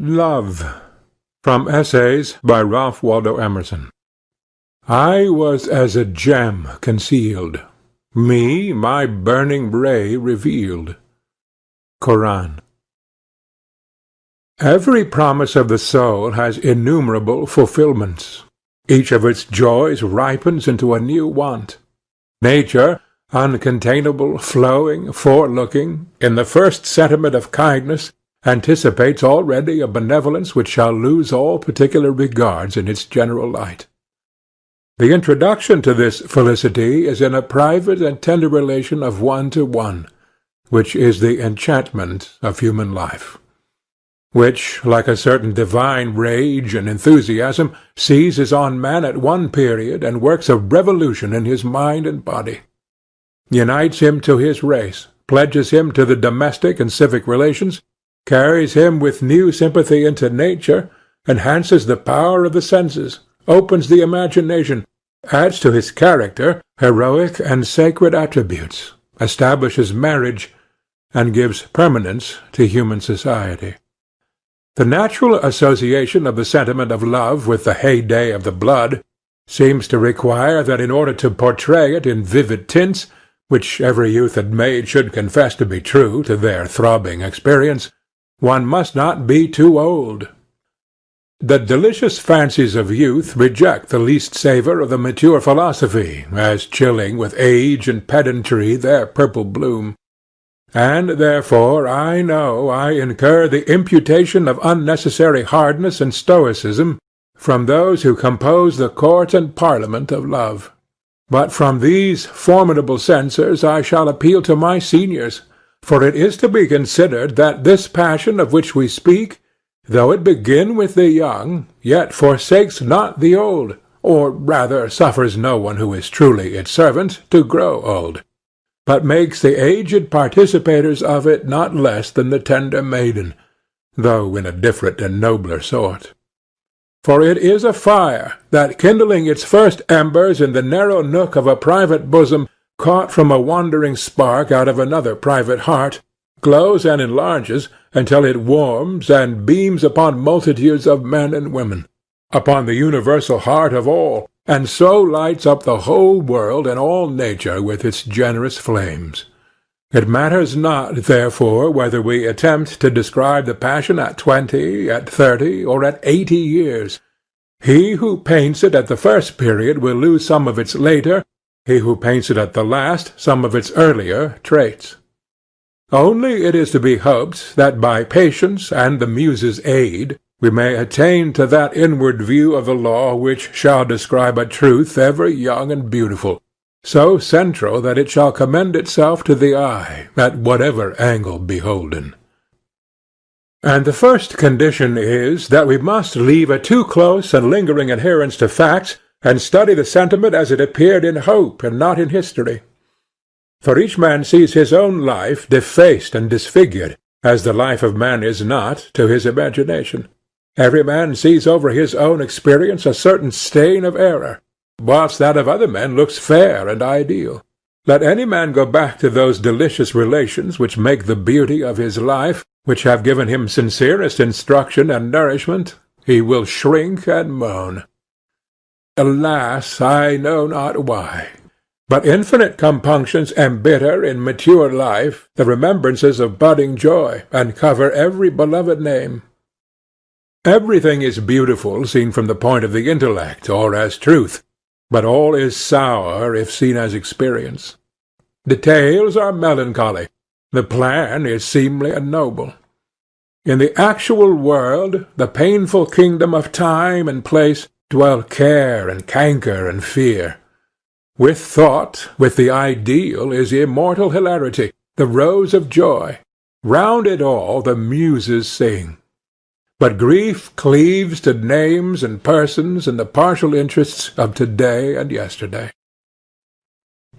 Love. From Essays by Ralph Waldo Emerson. I was as a gem concealed. Me my burning ray revealed. Koran. Every promise of the soul has innumerable fulfilments. Each of its joys ripens into a new want. Nature, uncontainable, flowing, forelooking, in the first sentiment of kindness, anticipates already a benevolence which shall lose all particular regards in its general light. The introduction to this felicity is in a private and tender relation of one to one, which is the enchantment of human life, which, like a certain divine rage and enthusiasm, seizes on man at one period and works a revolution in his mind and body, unites him to his race, pledges him to the domestic and civic relations, carries him with new sympathy into nature, enhances the power of the senses, opens the imagination, adds to his character heroic and sacred attributes, establishes marriage, and gives permanence to human society. The natural association of the sentiment of love with the heyday of the blood seems to require that in order to portray it in vivid tints, which every youth and maid should confess to be true to their throbbing experience, one must not be too old. The delicious fancies of youth reject the least savour of the mature philosophy, as chilling with age and pedantry their purple bloom. And therefore I know I incur the imputation of unnecessary hardness and stoicism from those who compose the court and parliament of love. But from these formidable censors I shall appeal to my seniors, for it is to be considered that this passion of which we speak, though it begin with the young, yet forsakes not the old, or rather suffers no one who is truly its servant to grow old, but makes the aged participators of it not less than the tender maiden, though in a different and nobler sort. For it is a fire that, kindling its first embers in the narrow nook of a private bosom, caught from a wandering spark out of another private heart, glows and enlarges until it warms and beams upon multitudes of men and women, upon the universal heart of all, and so lights up the whole world and all nature with its generous flames. It matters not, therefore, whether we attempt to describe the passion at 20, at 30, or at 80 years. He who paints it at the first period will lose some of its later, he who paints it at the last some of its earlier traits. Only it is to be hoped that by patience and the Muses' aid we may attain to that inward view of the law which shall describe a truth ever young and beautiful, so central that it shall commend itself to the eye, at whatever angle beholden. And the first condition is, that we must leave a too close and lingering adherence to facts, and study the sentiment as it appeared in hope and not in history. For each man sees his own life defaced and disfigured, as the life of man is not to his imagination. Every man sees over his own experience a certain stain of error, whilst that of other men looks fair and ideal. Let any man go back to those delicious relations which make the beauty of his life, which have given him sincerest instruction and nourishment, he will shrink and moan. Alas, I know not why, but infinite compunctions embitter in mature life the remembrances of budding joy, and cover every beloved name. Everything is beautiful seen from the point of the intellect, or as truth, but all is sour if seen as experience. Details are melancholy, the plan is seemly and noble. In the actual world, the painful kingdom of time and place, dwell care and canker and fear. With thought, with the ideal, is immortal hilarity, the rose of joy. Round it all the Muses sing. But grief cleaves to names and persons and the partial interests of to-day and yesterday.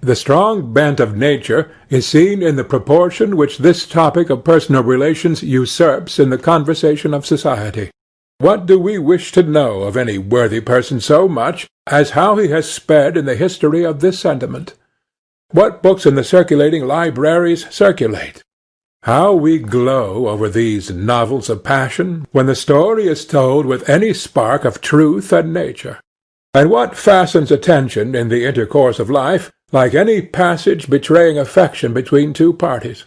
The strong bent of nature is seen in the proportion which this topic of personal relations usurps in the conversation of society. What do we wish to know of any worthy person so much as how he has sped in the history of this sentiment? What books in the circulating libraries circulate? How we glow over these novels of passion, when the story is told with any spark of truth and nature! And what fastens attention in the intercourse of life, like any passage betraying affection between two parties?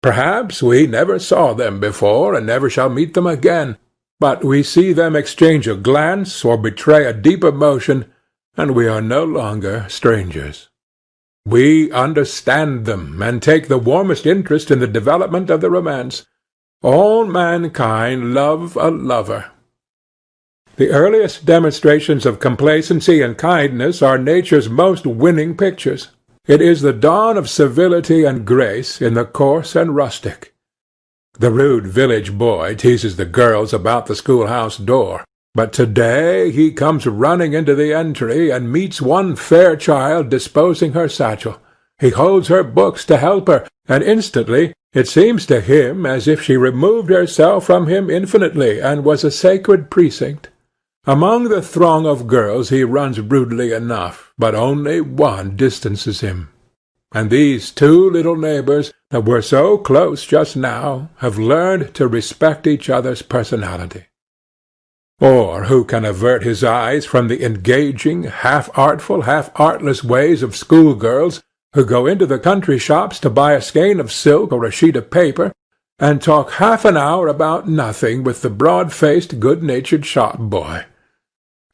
Perhaps we never saw them before, and never shall meet them again, but we see them exchange a glance or betray a deep emotion, and we are no longer strangers. We understand them, and take the warmest interest in the development of the romance. All mankind love a lover. The earliest demonstrations of complacency and kindness are nature's most winning pictures. It is the dawn of civility and grace in the coarse and rustic. The rude village boy teases the girls about the schoolhouse door, but to-day he comes running into the entry and meets one fair child disposing her satchel. He holds her books to help her, and instantly it seems to him as if she removed herself from him infinitely and was a sacred precinct. Among the throng of girls he runs rudely enough, but only one distances him. And these two little neighbors that were so close just now have learned to respect each other's personality. Or who can avert his eyes from the engaging, half-artful, half-artless ways of schoolgirls who go into the country shops to buy a skein of silk or a sheet of paper, and talk half an hour about nothing with the broad-faced, good-natured shop-boy?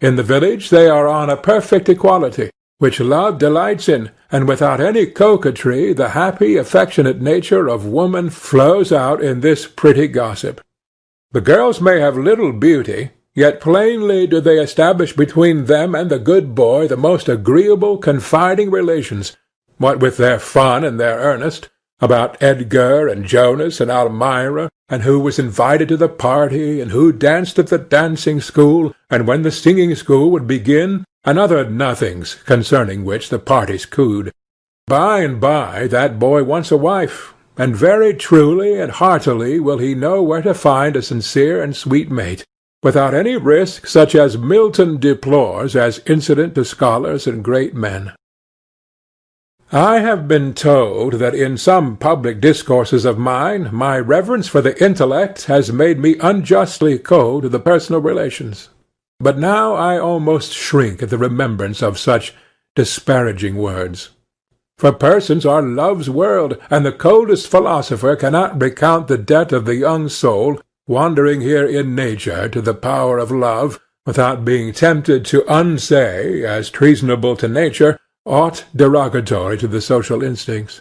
In the village they are on a perfect equality, which love delights in, and without any coquetry the happy, affectionate nature of woman flows out in this pretty gossip. The girls may have little beauty, yet plainly do they establish between them and the good boy the most agreeable, confiding relations, what with their fun and their earnest, about Edgar and Jonas and Almira, and who was invited to the party, and who danced at the dancing school, and when the singing school would begin, and other nothings concerning which the parties cooed. By and by that boy wants a wife, and very truly and heartily will he know where to find a sincere and sweet mate, without any risk such as Milton deplores as incident to scholars and great men. I have been told that in some public discourses of mine my reverence for the intellect has made me unjustly cold to the personal relations. But now I almost shrink at the remembrance of such disparaging words. For persons are love's world, and the coldest philosopher cannot recount the debt of the young soul wandering here in nature to the power of love, without being tempted to unsay, as treasonable to nature, aught derogatory to the social instincts.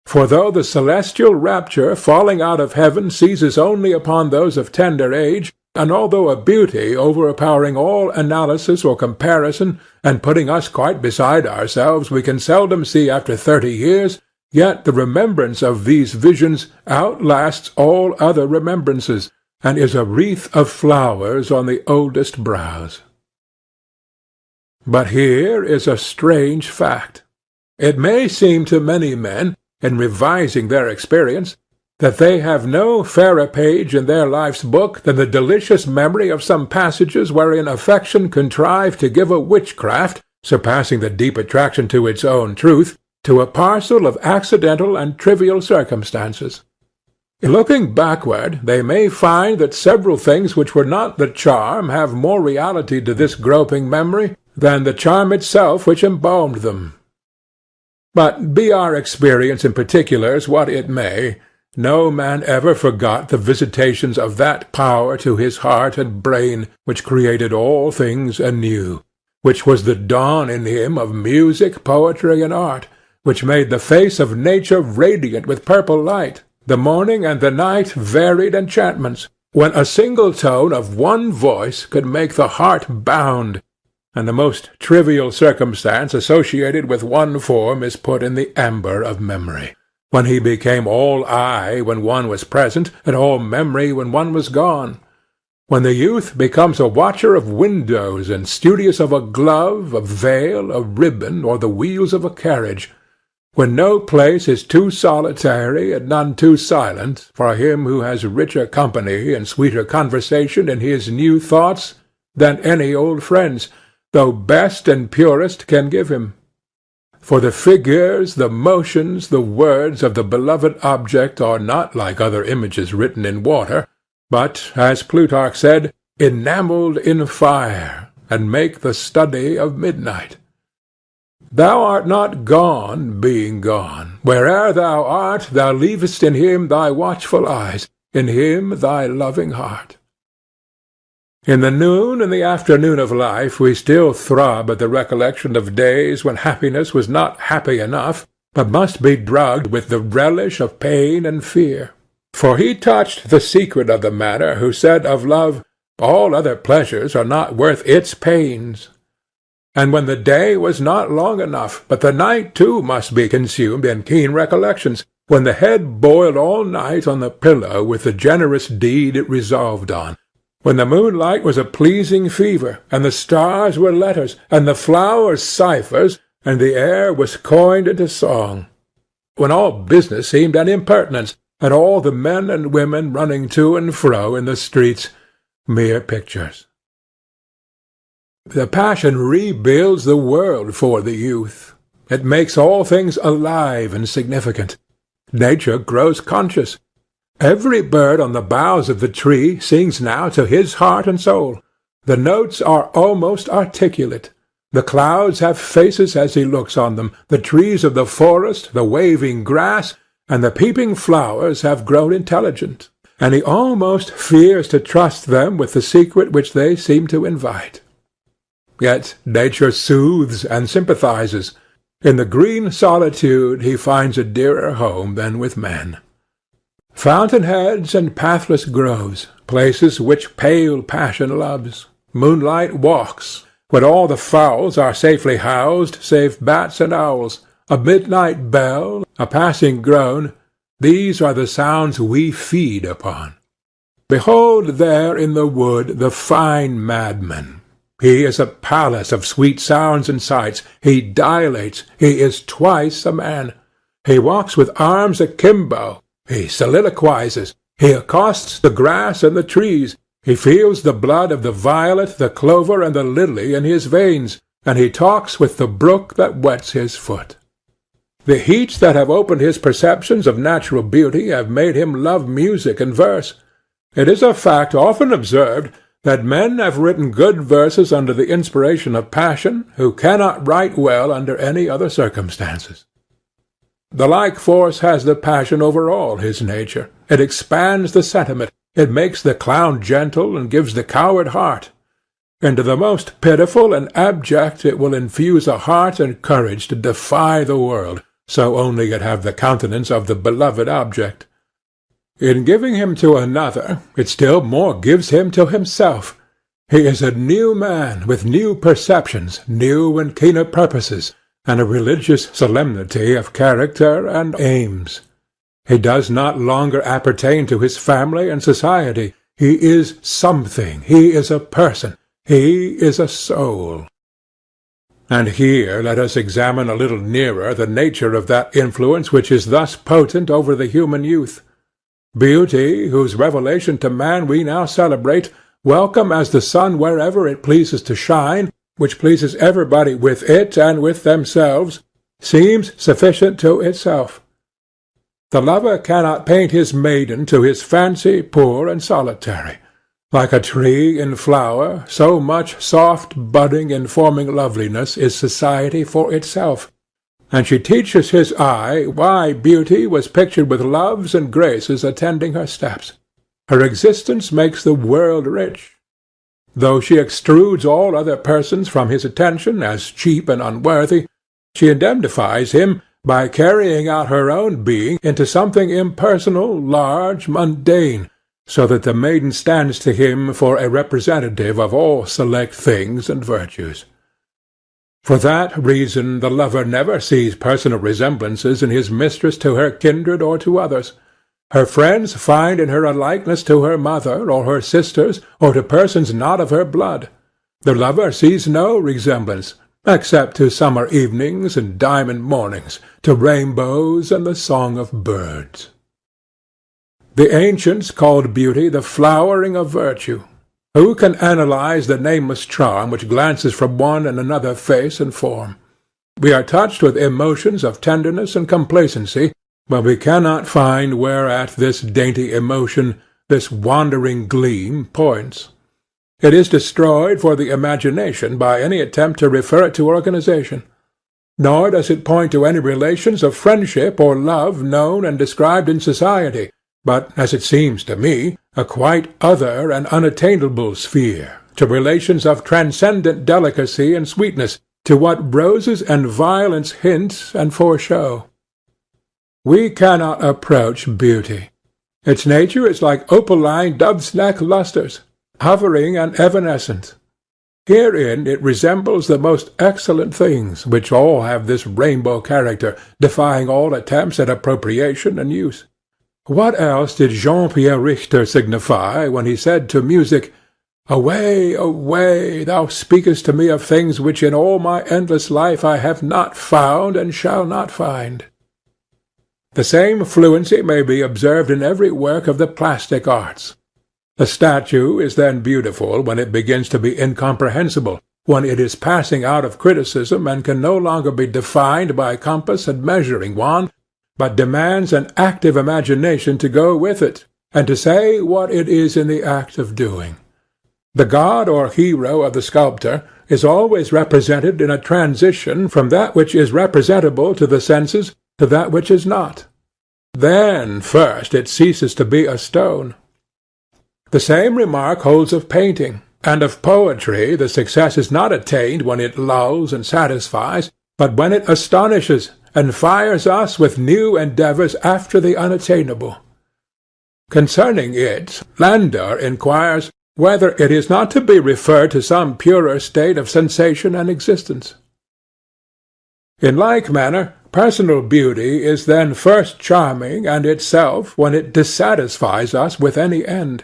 For though the celestial rapture falling out of heaven seizes only upon those of tender age, and although a beauty overpowering all analysis or comparison, and putting us quite beside ourselves, we can seldom see after 30 years, yet the remembrance of these visions outlasts all other remembrances, and is a wreath of flowers on the oldest brows. But here is a strange fact. It may seem to many men, in revising their experience, that they have no fairer page in their life's book than the delicious memory of some passages wherein affection contrived to give a witchcraft, surpassing the deep attraction to its own truth, to a parcel of accidental and trivial circumstances. In looking backward, they may find that several things which were not the charm have more reality to this groping memory than the charm itself which embalmed them. But be our experience in particulars what it may, no man ever forgot the visitations of that power to his heart and brain which created all things anew, which was the dawn in him of music, poetry, and art, which made the face of nature radiant with purple light, the morning and the night varied enchantments, when a single tone of one voice could make the heart bound, and the most trivial circumstance associated with one form is put in the amber of memory, when he became all eye when one was present, and all memory when one was gone, when the youth becomes a watcher of windows and studious of a glove, a veil, a ribbon, or the wheels of a carriage, when no place is too solitary and none too silent for him who has richer company and sweeter conversation in his new thoughts than any old friends, though best and purest, can give him. For the figures, the motions, the words of the beloved object are not like other images written in water, but, as Plutarch said, enamelled in fire, and make the study of midnight. Thou art not gone, being gone. Where'er thou art, thou leavest in him thy watchful eyes, in him thy loving heart. In the noon and the afternoon of life we still throb at the recollection of days when happiness was not happy enough, but must be drugged with the relish of pain and fear. For he touched the secret of the matter who said of love, all other pleasures are not worth its pains. And when the day was not long enough, but the night too must be consumed in keen recollections, when the head boiled all night on the pillow with the generous deed it resolved on, when the moonlight was a pleasing fever, and the stars were letters, and the flowers ciphers, and the air was coined into song, when all business seemed an impertinence, and all the men and women running to and fro in the streets mere pictures. The passion rebuilds the world for the youth. It makes all things alive and significant. Nature grows conscious. Every bird on the boughs of the tree sings now to his heart and soul. The notes are almost articulate. The clouds have faces as he looks on them. The trees of the forest, the waving grass, and the peeping flowers have grown intelligent, and he almost fears to trust them with the secret which they seem to invite. Yet nature soothes and sympathizes. In the green solitude he finds a dearer home than with men. Fountain-heads and pathless groves, places which pale passion loves, moonlight walks, when all the fowls are safely housed, save bats and owls, a midnight bell, a passing groan, these are the sounds we feed upon. Behold there in the wood the fine madman. He is a palace of sweet sounds and sights. He dilates. He is twice a man. He walks with arms akimbo. He soliloquizes. He accosts the grass and the trees. He feels the blood of the violet, the clover, and the lily in his veins, and he talks with the brook that wets his foot. The heats that have opened his perceptions of natural beauty have made him love music and verse. It is a fact often observed that men have written good verses under the inspiration of passion, who cannot write well under any other circumstances. The like force has the passion over all his nature. It expands the sentiment. It makes the clown gentle and gives the coward heart. Into the most pitiful and abject it will infuse a heart and courage to defy the world, so only it have the countenance of the beloved object. In giving him to another, it still more gives him to himself. He is a new man, with new perceptions, new and keener purposes, and a religious solemnity of character and aims. He does not longer appertain to his family and society. He is something. He is a person. He is a soul. And here let us examine a little nearer the nature of that influence which is thus potent over the human youth. Beauty, whose revelation to man we now celebrate, welcome as the sun wherever it pleases to shine, which pleases everybody with it and with themselves, seems sufficient to itself. The lover cannot paint his maiden to his fancy poor and solitary. Like a tree in flower, so much soft budding in forming loveliness is society for itself, and she teaches his eye why beauty was pictured with loves and graces attending her steps. Her existence makes the world rich. Though she extrudes all other persons from his attention as cheap and unworthy, she indemnifies him by carrying out her own being into something impersonal, large, mundane, so that the maiden stands to him for a representative of all select things and virtues. For that reason the lover never sees personal resemblances in his mistress to her kindred or to others. Her friends find in her a likeness to her mother, or her sisters, or to persons not of her blood. The lover sees no resemblance, except to summer evenings and diamond mornings, to rainbows and the song of birds. The ancients called beauty the flowering of virtue. Who can analyze the nameless charm which glances from one and another face and form? We are touched with emotions of tenderness and complacency, but we cannot find whereat this dainty emotion, this wandering gleam, points. It is destroyed for the imagination by any attempt to refer it to organization. Nor does it point to any relations of friendship or love known and described in society, but, as it seems to me, a quite other and unattainable sphere, to relations of transcendent delicacy and sweetness, to what roses and violets hint and foreshow. We cannot approach beauty. Its nature is like opaline dove's neck lustres, hovering and evanescent. Herein it resembles the most excellent things, which all have this rainbow character, defying all attempts at appropriation and use. What else did Jean-Pierre Richter signify when he said to music, "Away, away, thou speakest to me of things which in all my endless life I have not found and shall not find"? The same fluency may be observed in every work of the plastic arts. The statue is then beautiful when it begins to be incomprehensible, when it is passing out of criticism and can no longer be defined by compass and measuring wand, but demands an active imagination to go with it, and to say what it is in the act of doing. The god or hero of the sculptor is always represented in a transition from that which is representable to the senses to that which is not. Then first it ceases to be a stone. The same remark holds of painting, and of poetry the success is not attained when it lulls and satisfies, but when it astonishes and fires us with new endeavours after the unattainable. Concerning it, Landor inquires whether it is not to be referred to some purer state of sensation and existence. In like manner, personal beauty is then first charming and itself when it dissatisfies us with any end,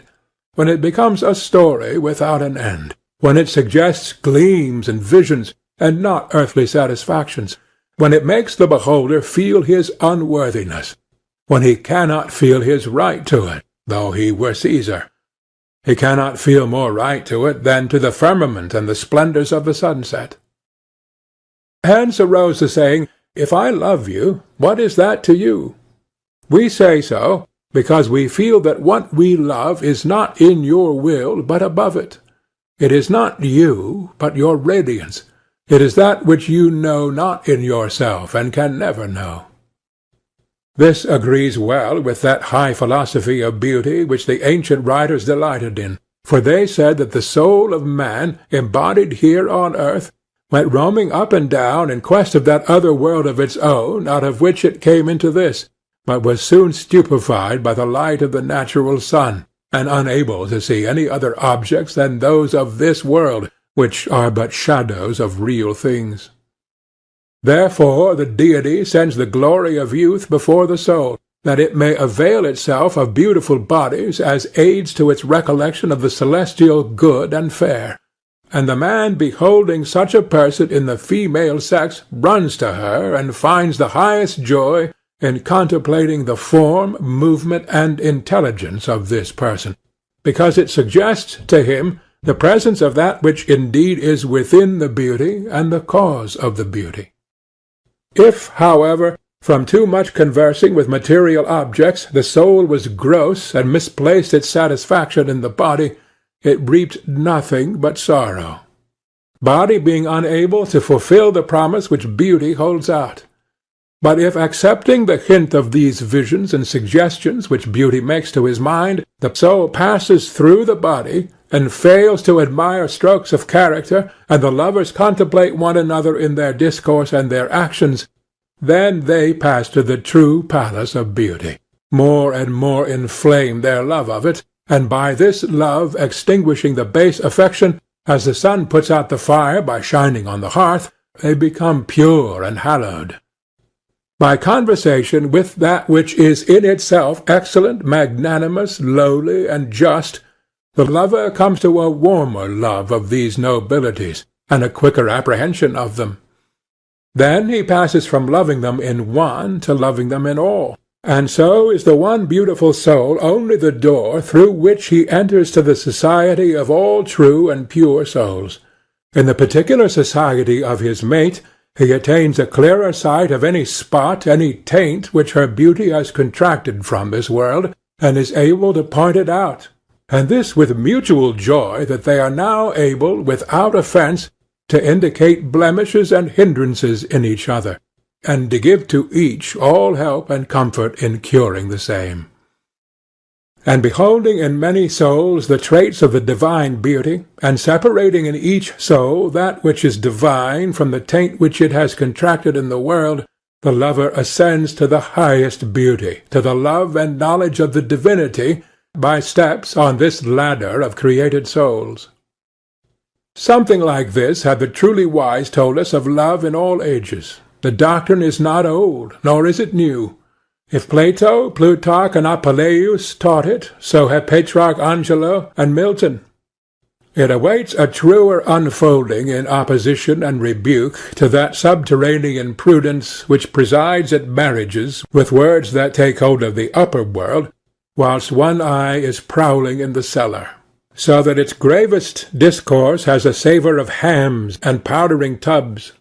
when it becomes a story without an end, when it suggests gleams and visions, and not earthly satisfactions, when it makes the beholder feel his unworthiness, when he cannot feel his right to it, though he were Caesar. He cannot feel more right to it than to the firmament and the splendors of the sunset. Hence arose the saying, "If I love you, what is that to you?" We say so, because we feel that what we love is not in your will, but above it. It is not you, but your radiance. It is that which you know not in yourself, and can never know. This agrees well with that high philosophy of beauty which the ancient writers delighted in, for they said that the soul of man, embodied here on earth, went roaming up and down in quest of that other world of its own out of which it came into this, but was soon stupefied by the light of the natural sun, and unable to see any other objects than those of this world, which are but shadows of real things. Therefore the deity sends the glory of youth before the soul, that it may avail itself of beautiful bodies as aids to its recollection of the celestial good and fair, and the man beholding such a person in the female sex runs to her and finds the highest joy in contemplating the form, movement, and intelligence of this person, because it suggests to him the presence of that which indeed is within the beauty and the cause of the beauty. If, however, from too much conversing with material objects the soul was gross and misplaced its satisfaction in the body, it reaped nothing but sorrow, body being unable to fulfill the promise which beauty holds out. But if, accepting the hint of these visions and suggestions which beauty makes to his mind, the soul passes through the body, and fails to admire strokes of character, and the lovers contemplate one another in their discourse and their actions, then they pass to the true palace of beauty, more and more inflame their love of it, and by this love extinguishing the base affection, as the sun puts out the fire by shining on the hearth, they become pure and hallowed. By conversation with that which is in itself excellent, magnanimous, lowly, and just, the lover comes to a warmer love of these nobilities, and a quicker apprehension of them. Then he passes from loving them in one to loving them in all, and so is the one beautiful soul only the door through which he enters to the society of all true and pure souls. In the particular society of his mate, he attains a clearer sight of any spot, any taint which her beauty has contracted from this world, and is able to point it out, and this with mutual joy that they are now able, without offence, to indicate blemishes and hindrances in each other, and to give to each all help and comfort in curing the same. And beholding in many souls the traits of the divine beauty, and separating in each soul that which is divine from the taint which it has contracted in the world, the lover ascends to the highest beauty, to the love and knowledge of the divinity, by steps on this ladder of created souls. Something like this have the truly wise told us of love in all ages. The doctrine is not old, nor is it new. If Plato, Plutarch, and Apuleius taught it, so have Petrarch Angelo and Milton. It awaits a truer unfolding in opposition and rebuke to that subterranean prudence which presides at marriages with words that take hold of the upper world, whilst one eye is prowling in the cellar, so that its gravest discourse has a savour of hams and powdering tubs.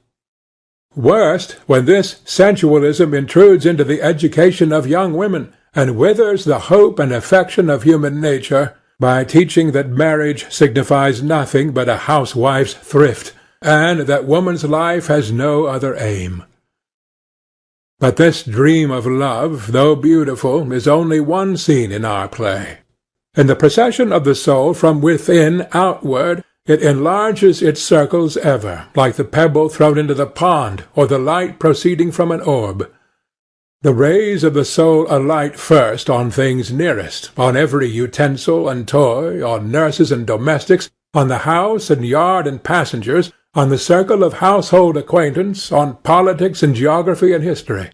Worst, when this sensualism intrudes into the education of young women, and withers the hope and affection of human nature, by teaching that marriage signifies nothing but a housewife's thrift, and that woman's life has no other aim. But this dream of love, though beautiful, is only one scene in our play. In the procession of the soul from within outward, it enlarges its circles ever, like the pebble thrown into the pond, or the light proceeding from an orb. The rays of the soul alight first on things nearest, on every utensil and toy, on nurses and domestics, on the house and yard and passengers, on the circle of household acquaintance, on politics and geography and history.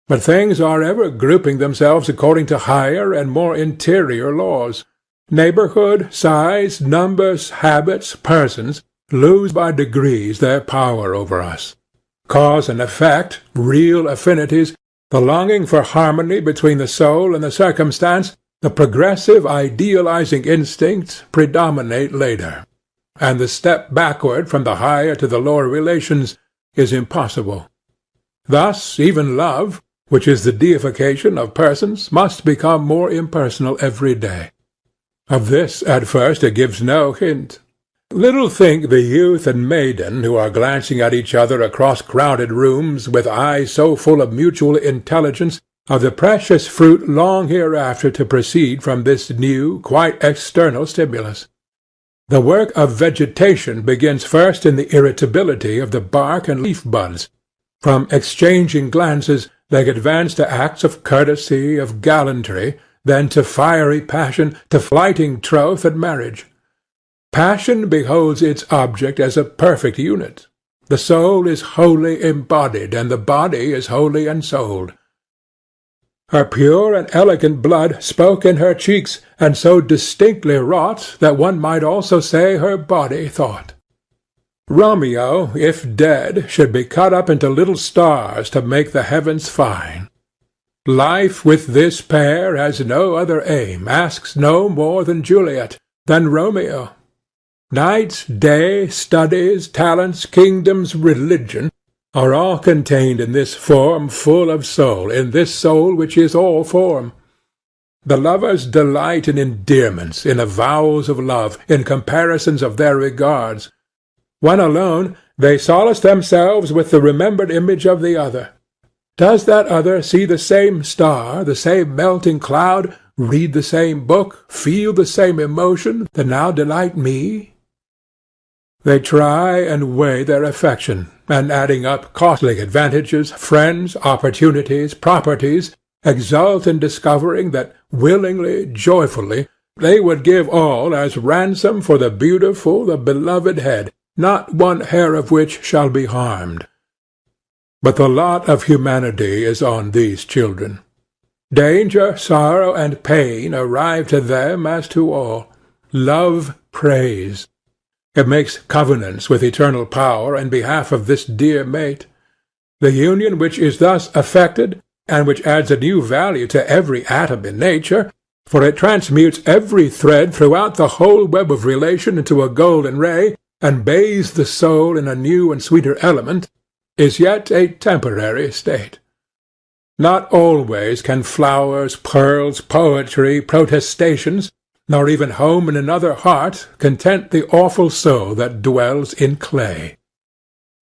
But things are ever grouping themselves according to higher and more interior laws. Neighborhood, size, numbers, habits, persons, lose by degrees their power over us. Cause and effect, real affinities, the longing for harmony between the soul and the circumstance, the progressive idealizing instinct, predominate later, and the step backward from the higher to the lower relations is impossible. Thus even love, which is the deification of persons, must become more impersonal every day. Of this at first it gives no hint. Little think the youth and maiden who are glancing at each other across crowded rooms with eyes so full of mutual intelligence of the precious fruit long hereafter to proceed from this new, quite external stimulus. The work of vegetation begins first in the irritability of the bark and leaf buds. From exchanging glances they advance to acts of courtesy, of gallantry, then to fiery passion, to flighting troth and marriage. Passion beholds its object as a perfect unit. The soul is wholly embodied, and the body is wholly ensouled. Her pure and elegant blood spoke in her cheeks, and so distinctly wrought that one might also say her body thought. Romeo, if dead, should be cut up into little stars to make the heavens fine. Life with this pair has no other aim, asks no more than Juliet, than Romeo. Night, day, studies, talents, kingdoms, religion, are all contained in this form full of soul, in this soul which is all form. The lovers delight in endearments, in avowals of love, in comparisons of their regards. When alone, they solace themselves with the remembered image of the other. Does that other see the same star, the same melting cloud, read the same book, feel the same emotion, that now delight me? They try and weigh their affection, and adding up costly advantages, friends, opportunities, properties, exult in discovering that willingly, joyfully, they would give all as ransom for the beautiful, the beloved head, not one hair of which shall be harmed. But the lot of humanity is on these children. Danger, sorrow, and pain arrive to them as to all. Love prays. It makes covenants with eternal power in behalf of this dear mate. The union which is thus effected, and which adds a new value to every atom in nature, for it transmutes every thread throughout the whole web of relation into a golden ray, and bathes the soul in a new and sweeter element, is yet a temporary state. Not always can flowers, pearls, poetry, protestations, nor even home in another heart, content the awful soul that dwells in clay.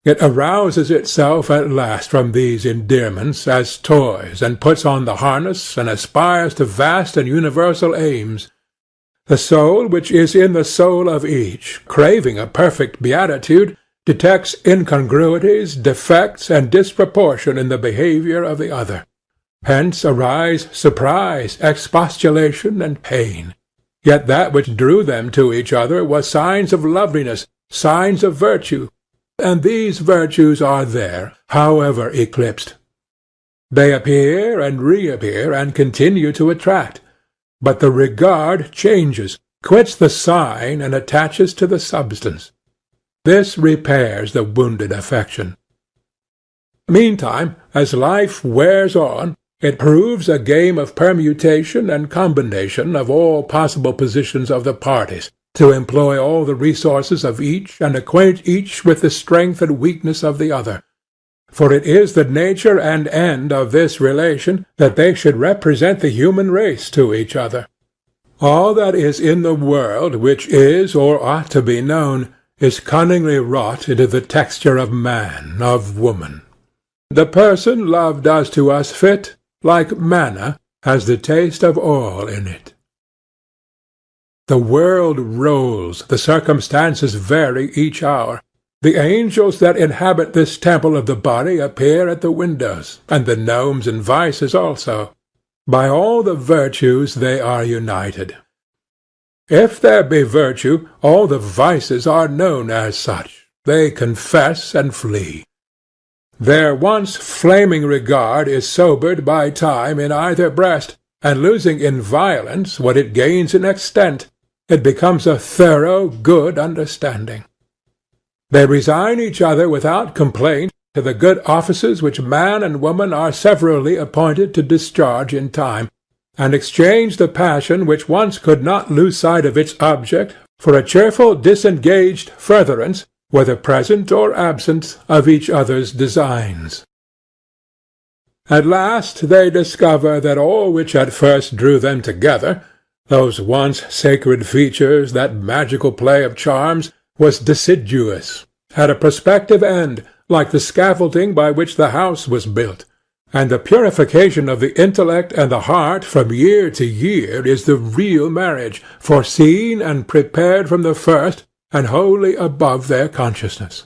It arouses itself at last from these endearments as toys, and puts on the harness, and aspires to vast and universal aims. The soul which is in the soul of each, craving a perfect beatitude, detects incongruities, defects, and disproportion in the behavior of the other. Hence arise surprise, expostulation, and pain. Yet that which drew them to each other was signs of loveliness, signs of virtue, and these virtues are there, however eclipsed. They appear and reappear and continue to attract, but the regard changes, quits the sign, and attaches to the substance. This repairs the wounded affection. Meantime, as life wears on, it proves a game of permutation and combination of all possible positions of the parties, to employ all the resources of each, and acquaint each with the strength and weakness of the other. For it is the nature and end of this relation that they should represent the human race to each other. All that is in the world which is or ought to be known is cunningly wrought into the texture of man, of woman. The person love does to us fit, like manna, has the taste of all in it. The world rolls, the circumstances vary each hour. The angels that inhabit this temple of the body appear at the windows, and the gnomes and vices also. By all the virtues they are united. If there be virtue, all the vices are known as such. They confess and flee. Their once flaming regard is sobered by time in either breast, and losing in violence what it gains in extent, it becomes a thorough, good understanding. They resign each other without complaint to the good offices which man and woman are severally appointed to discharge in time, and exchange the passion which once could not lose sight of its object for a cheerful disengaged furtherance, whether present or absent, of each other's designs. At last they discover that all which at first drew them together, those once sacred features, that magical play of charms, was deciduous, had a prospective end, like the scaffolding by which the house was built, and the purification of the intellect and the heart from year to year is the real marriage, foreseen and prepared from the first, and wholly above their consciousness.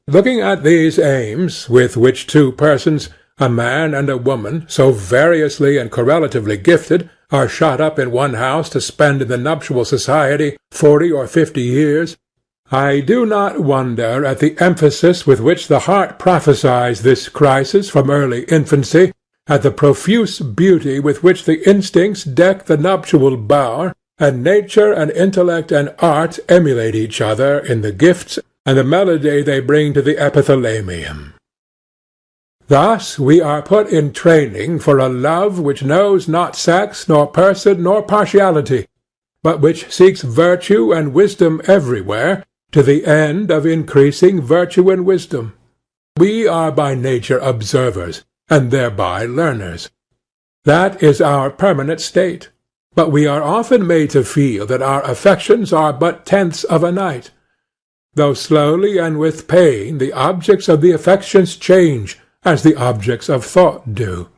Looking at these aims, with which two persons, a man and a woman, so variously and correlatively gifted, are shut up in one house to spend in the nuptial society 40 or 50 years, I do not wonder at the emphasis with which the heart prophesies this crisis from early infancy, at the profuse beauty with which the instincts deck the nuptial bower, and nature and intellect and art emulate each other in the gifts and the melody they bring to the epithalamium. Thus we are put in training for a love which knows not sex, nor person, nor partiality, but which seeks virtue and wisdom everywhere, to the end of increasing virtue and wisdom. We are by nature observers, and thereby learners. That is our permanent state. But we are often made to feel that our affections are but tenths of a night. Though slowly and with pain, the objects of the affections change, as the objects of thought do.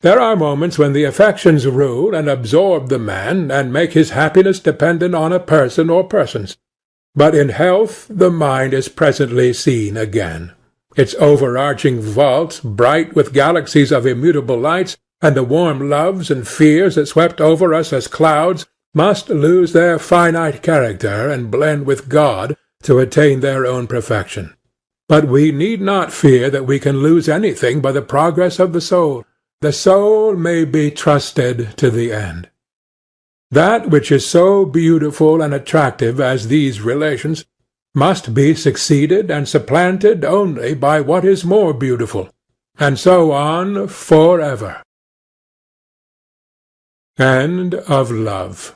There are moments when the affections rule and absorb the man, and make his happiness dependent on a person or persons. But in health the mind is presently seen again. Its overarching vault, bright with galaxies of immutable lights, and the warm loves and fears that swept over us as clouds, must lose their finite character and blend with God to attain their own perfection. But we need not fear that we can lose anything by the progress of the soul. The soul may be trusted to the end. That which is so beautiful and attractive as these relations must be succeeded and supplanted only by what is more beautiful, and so on forever. End of Love.